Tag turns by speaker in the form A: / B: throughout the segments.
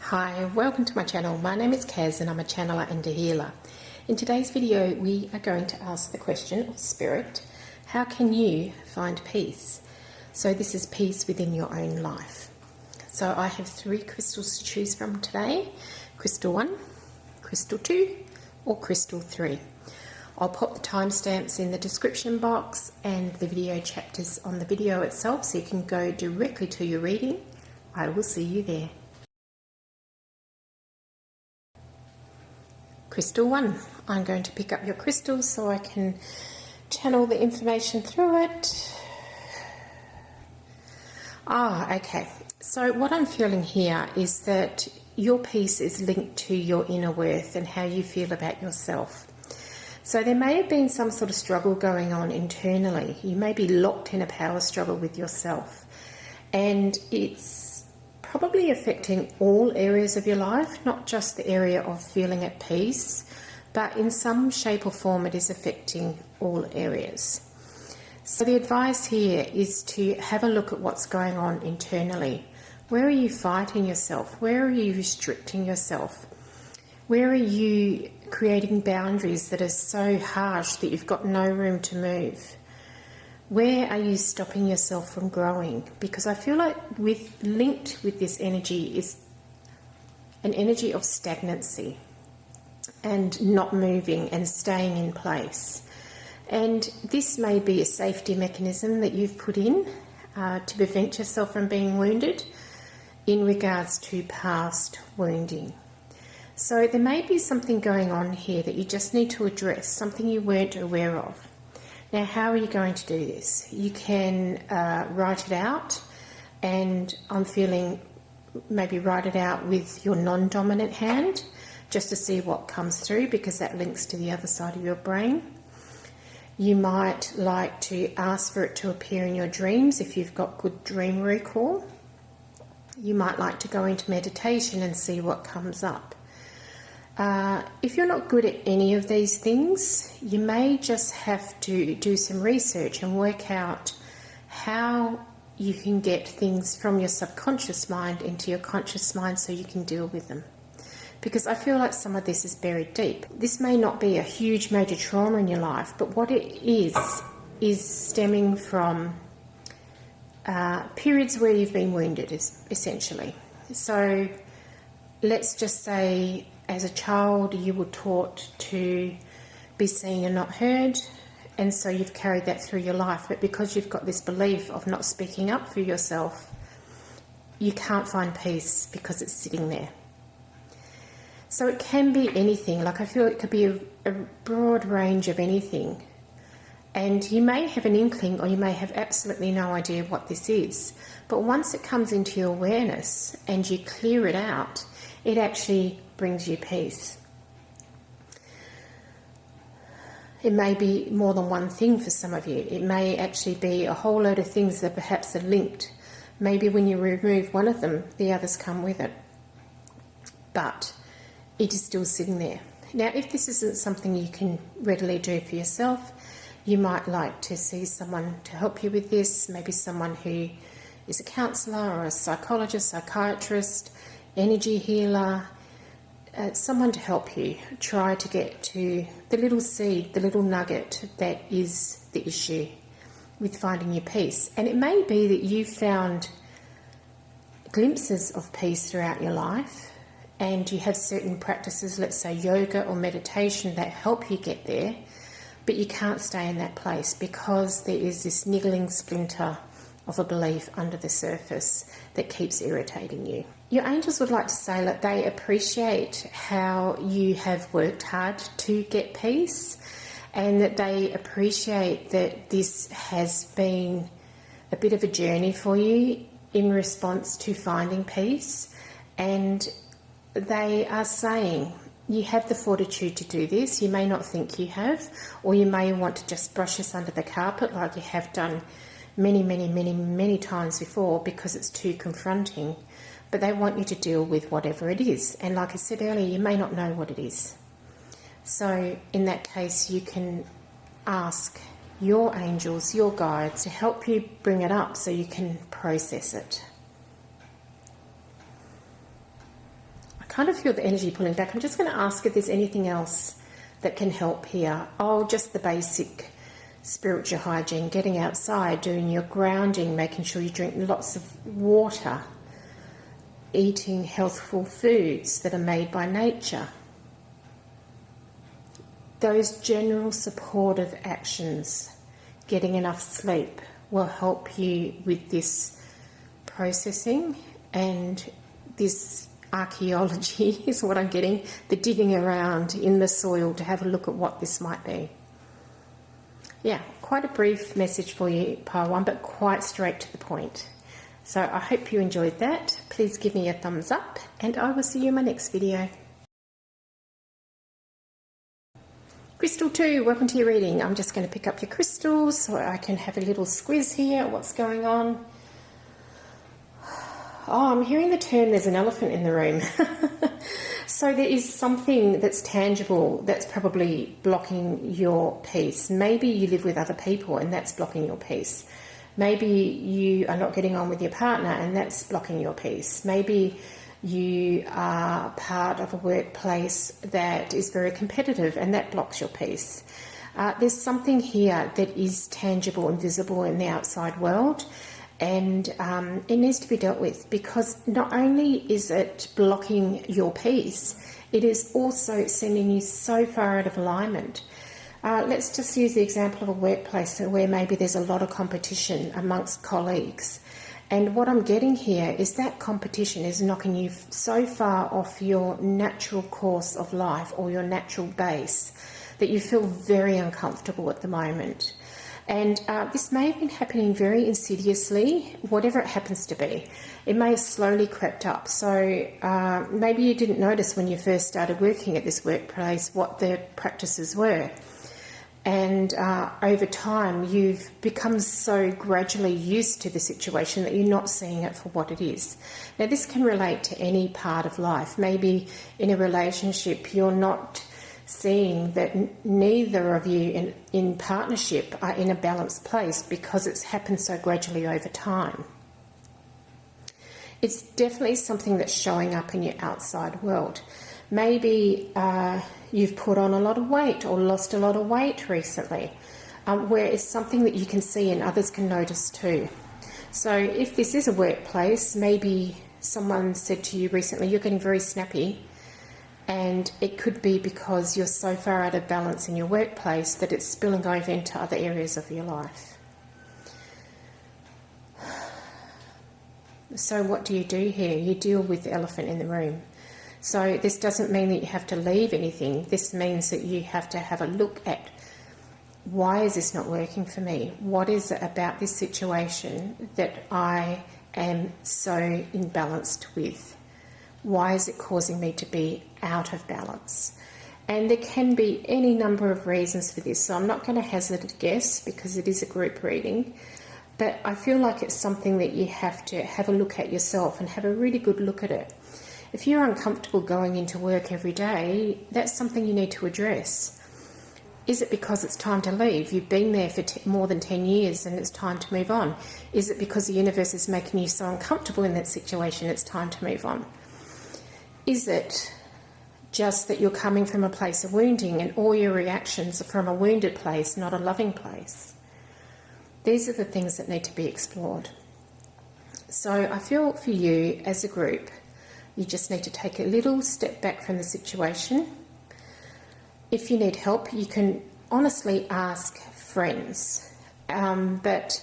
A: Hi, welcome to my channel. My name is Kaz and I'm a channeler and a healer. In today's video we are going to ask the question of Spirit, how can you find peace? So this is peace within your own life. So I have 3 crystals to choose from today. Crystal 1, Crystal 2 or Crystal 3. I'll pop the timestamps in the description box and the video chapters on the video itself so you can go directly to your reading. I will see you there. Crystal 1, I'm going to pick up your crystals so I can channel the information through it. Okay. So what I'm feeling here is that your peace is linked to your inner worth and how you feel about yourself. So there may have been some sort of struggle going on internally. You may be locked in a power struggle with yourself. And it's probably affecting all areas of your life, not just the area of feeling at peace, but in some shape or form it is affecting all areas. So the advice here is to have a look at what's going on internally. Where are you fighting yourself? Where are you restricting yourself? Where are you creating boundaries that are so harsh that you've got no room to move? Where are you stopping yourself from growing? Because I feel like linked with this energy is an energy of stagnancy and not moving and staying in place. And this may be a safety mechanism that you've put in to prevent yourself from being wounded in regards to past wounding. So there may be something going on here that you just need to address, something you weren't aware of. Now, how are you going to do this? You can write it out, and I'm feeling maybe write it out with your non-dominant hand just to see what comes through, because that links to the other side of your brain. You might like to ask for it to appear in your dreams if you've got good dream recall. You might like to go into meditation and see what comes up. If you're not good at any of these things, you may just have to do some research and work out how you can get things from your subconscious mind into your conscious mind so you can deal with them. Because I feel like some of this is buried deep. This may not be a huge major trauma in your life, but what it is stemming from periods where you've been wounded, essentially. So let's just say, as a child, you were taught to be seen and not heard, and so you've carried that through your life. But because you've got this belief of not speaking up for yourself, you can't find peace because it's sitting there. So it can be anything. Like, I feel it could be a broad range of anything. And you may have an inkling, or you may have absolutely no idea what this is. But once it comes into your awareness and you clear it out, it actually brings you peace. It may be more than one thing for some of you. It may actually be a whole load of things that perhaps are linked. Maybe when you remove one of them, the others come with it. But it is still sitting there. Now, if this isn't something you can readily do for yourself, you might like to see someone to help you with this, maybe someone who is a counsellor or a psychologist, psychiatrist, energy healer, someone to help you try to get to the little seed, the little nugget that is the issue with finding your peace. And it may be that you found glimpses of peace throughout your life, and you have certain practices, let's say yoga or meditation, that help you get there, but you can't stay in that place because there is this niggling splinter of a belief under the surface that keeps irritating you. Your angels would like to say that they appreciate how you have worked hard to get peace, and that they appreciate that this has been a bit of a journey for you in response to finding peace. And they are saying you have the fortitude to do this. You may not think you have, or you may want to just brush this under the carpet like you have done many times before because it's too confronting. But they want you to deal with whatever it is. And like I said earlier, you may not know what it is. So in that case, you can ask your angels, your guides, to help you bring it up so you can process it. kind of feel the energy pulling back. I'm just going to ask if there's anything else that can help here. Oh, just the basic spiritual hygiene, getting outside, doing your grounding, making sure you drink lots of water, eating healthful foods that are made by nature. Those general supportive actions, getting enough sleep, will help you with this processing, and this archaeology is what I'm getting, the digging around in the soil to have a look at what this might be. Yeah, quite a brief message for you, Pile 1, but quite straight to the point. So I hope you enjoyed that. Please give me a thumbs up, and I will see you in my next video. Crystal 2, welcome to your reading. I'm just going to pick up your crystals so I can have a little squiz here. What's going on? Oh, I'm hearing the term there's an elephant in the room. So there is something that's tangible that's probably blocking your peace. Maybe you live with other people and that's blocking your peace. Maybe you are not getting on with your partner and that's blocking your peace. Maybe you are part of a workplace that is very competitive and that blocks your peace. There's something here that is tangible and visible in the outside world, and it needs to be dealt with, because not only is it blocking your peace, it is also sending you so far out of alignment. Let's just use the example of a workplace where maybe there's a lot of competition amongst colleagues. And what I'm getting here is that competition is knocking you so far off your natural course of life or your natural base that you feel very uncomfortable at the moment. And this may have been happening very insidiously, whatever it happens to be. It may have slowly crept up. So maybe you didn't notice when you first started working at this workplace what the practices were. And over time, you've become so gradually used to the situation that you're not seeing it for what it is. Now, this can relate to any part of life. Maybe in a relationship, you're not seeing that neither of you in partnership are in a balanced place because it's happened so gradually over time. It's definitely something that's showing up in your outside world. Maybe you've put on a lot of weight or lost a lot of weight recently, where it's something that you can see and others can notice too. So if this is a workplace, maybe someone said to you recently, you're getting very snappy, and it could be because you're so far out of balance in your workplace that it's spilling over into other areas of your life. So what do you do here? You deal with the elephant in the room. So this doesn't mean that you have to leave anything. This means that you have to have a look at, why is this not working for me? What is it about this situation that I am so imbalanced with? Why is it causing me to be out of balance? And there can be any number of reasons for this. So I'm not going to hazard a guess because it is a group reading. But I feel like it's something that you have to have a look at yourself and have a really good look at it. If you're uncomfortable going into work every day, that's something you need to address. Is it because it's time to leave? You've been there for more than 10 years and it's time to move on. Is it because the universe is making you so uncomfortable in that situation, it's time to move on? Is it just that you're coming from a place of wounding and all your reactions are from a wounded place, not a loving place? These are the things that need to be explored. So I feel for you as a group, you just need to take a little step back from the situation. If you need help, you can honestly ask friends, but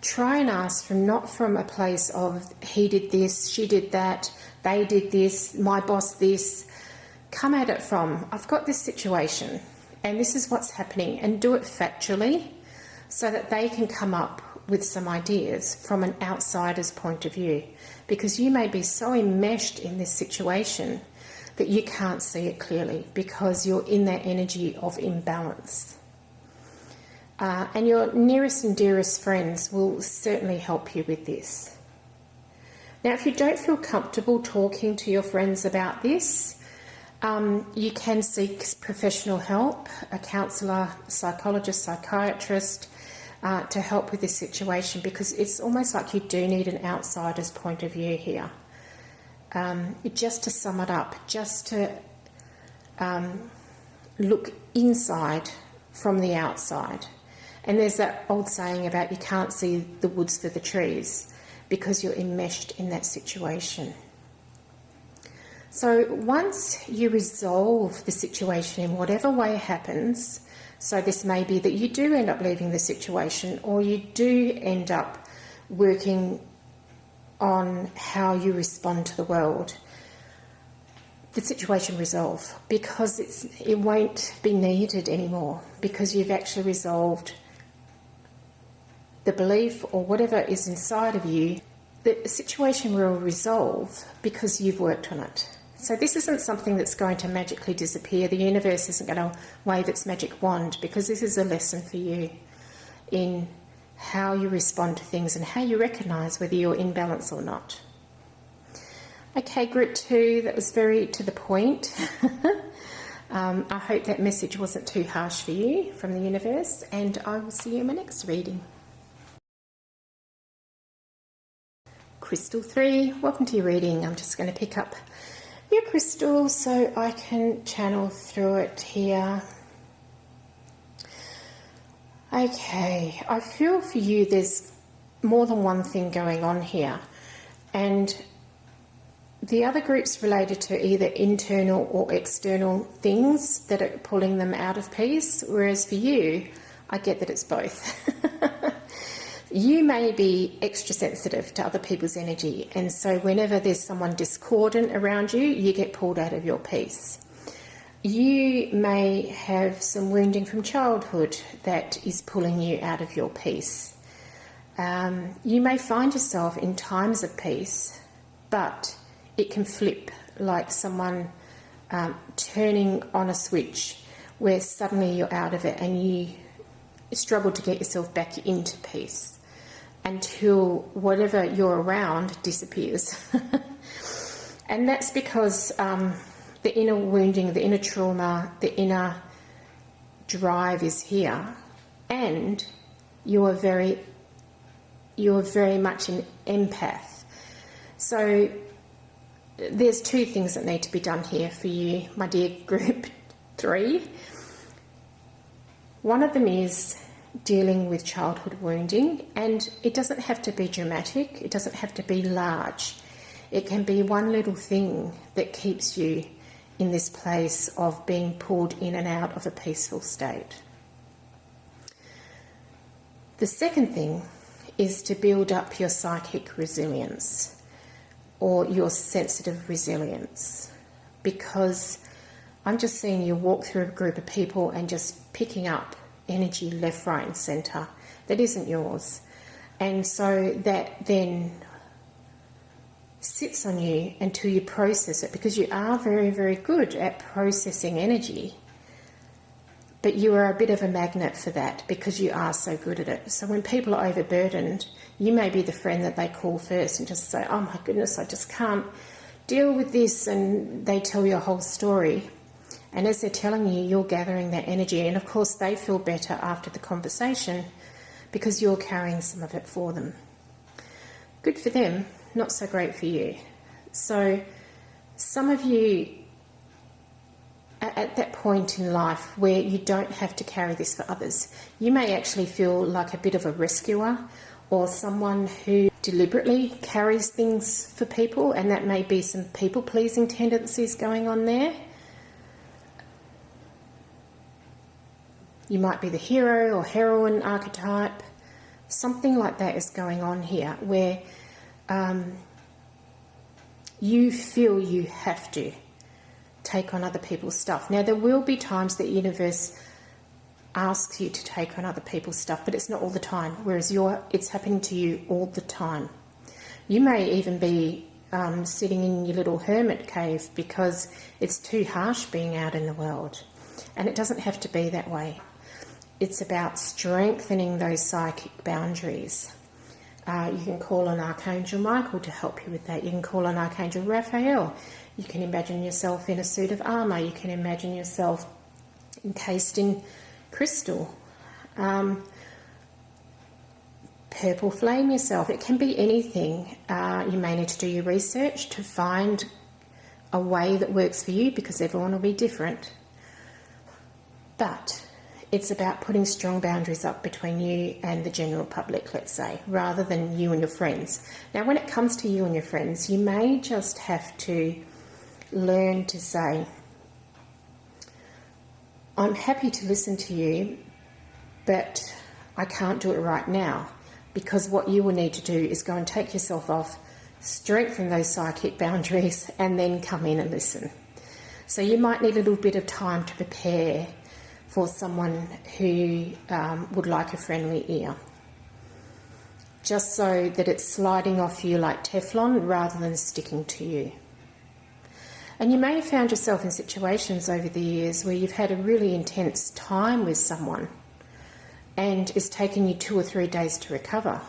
A: try and ask not from a place of he did this, she did that, they did this, my boss this. Come at it from, I've got this situation and this is what's happening, and do it factually so that they can come up with some ideas from an outsider's point of view, because you may be so enmeshed in this situation that you can't see it clearly because you're in that energy of imbalance. And your nearest and dearest friends will certainly help you with this. Now, if you don't feel comfortable talking to your friends about this, you can seek professional help, a counsellor, psychologist, psychiatrist, to help with this situation, because it's almost like you do need an outsider's point of view here. just to sum it up, just to look inside from the outside. And there's that old saying about you can't see the woods for the trees because you're enmeshed in that situation. So once you resolve the situation in whatever way it happens, so this may be that you do end up leaving the situation, or you do end up working on how you respond to the world, the situation resolve, because it won't be needed anymore, because you've actually resolved the belief or whatever is inside of you. The situation will resolve because you've worked on it. So this isn't something that's going to magically disappear. The universe isn't going to wave its magic wand, because this is a lesson for you in how you respond to things and how you recognise whether you're in balance or not. Okay, group 2, that was very to the point. I hope that message wasn't too harsh for you from the universe, and I will see you in my next reading. Crystal 3, welcome to your reading. I'm just going to pick up your crystal so I can channel through it here. Okay, I feel for you there's more than one thing going on here, and the other group's related to either internal or external things that are pulling them out of peace, whereas for you, I get that it's both. You may be extra sensitive to other people's energy, and so whenever there's someone discordant around you, you get pulled out of your peace. You may have some wounding from childhood that is pulling you out of your peace. You may find yourself in times of peace, but it can flip, like someone turning on a switch where suddenly you're out of it and you struggle to get yourself back into peace until whatever you're around disappears. And that's because the inner wounding, the inner trauma, the inner drive is here, and you are very much an empath. So there's two things that need to be done here for you, my dear group 3. One of them is dealing with childhood wounding, and it doesn't have to be dramatic, it doesn't have to be large. It can be one little thing that keeps you in this place of being pulled in and out of a peaceful state. The second thing is to build up your psychic resilience or your sensitive resilience, because I'm just seeing you walk through a group of people and just picking up energy left, right and centre that isn't yours, and so that then sits on you until you process it, because you are very, very good at processing energy, but you are a bit of a magnet for that because you are so good at it. So when people are overburdened, you may be the friend that they call first and just say, oh my goodness, I just can't deal with this, and they tell you a whole story. And as they're telling you, you're gathering that energy, and of course they feel better after the conversation because you're carrying some of it for them. Good for them, not so great for you. So some of you are at that point in life where you don't have to carry this for others. You may actually feel like a bit of a rescuer, or someone who deliberately carries things for people, and that may be some people-pleasing tendencies going on there. You might be the hero or heroine archetype. Something like that is going on here, where you feel you have to take on other people's stuff. Now, there will be times that the universe asks you to take on other people's stuff, but it's not all the time, whereas it's happening to you all the time. You may even be sitting in your little hermit cave because it's too harsh being out in the world, and it doesn't have to be that way. It's about strengthening those psychic boundaries. You can call on Archangel Michael to help you with that. You can call on Archangel Raphael. You can imagine yourself in a suit of armour. You can imagine yourself encased in crystal. purple flame yourself. It can be anything. You may need to do your research to find a way that works for you, because everyone will be different. But it's about putting strong boundaries up between you and the general public, let's say, rather than you and your friends. Now, when it comes to you and your friends, you may just have to learn to say, I'm happy to listen to you, but I can't do it right now, because what you will need to do is go and take yourself off, strengthen those psychic boundaries, and then come in and listen. So you might need a little bit of time to prepare for someone who would like a friendly ear, just so that it's sliding off you like Teflon rather than sticking to you. And you may have found yourself in situations over the years where you've had a really intense time with someone and it's taken you 2 or 3 days to recover.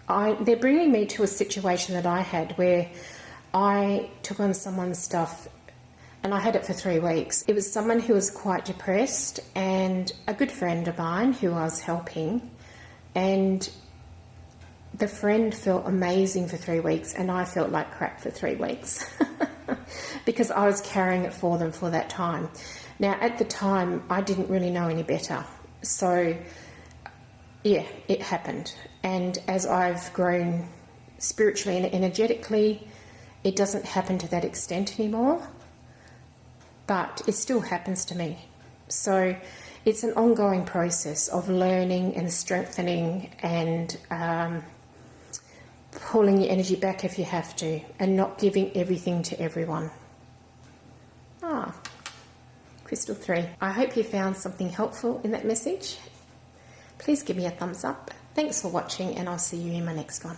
A: They're bringing me to a situation that I had where I took on someone's stuff and I had it for 3 weeks. It was someone who was quite depressed and a good friend of mine who I was helping, and the friend felt amazing for 3 weeks and I felt like crap for 3 weeks because I was carrying it for them for that time. Now, at the time, I didn't really know any better. So, yeah, it happened. And as I've grown spiritually and energetically, it doesn't happen to that extent anymore, but it still happens to me. So it's an ongoing process of learning and strengthening and pulling your energy back if you have to, and not giving everything to everyone. Crystal 3. I hope you found something helpful in that message. Please give me a thumbs up. Thanks for watching, and I'll see you in my next one.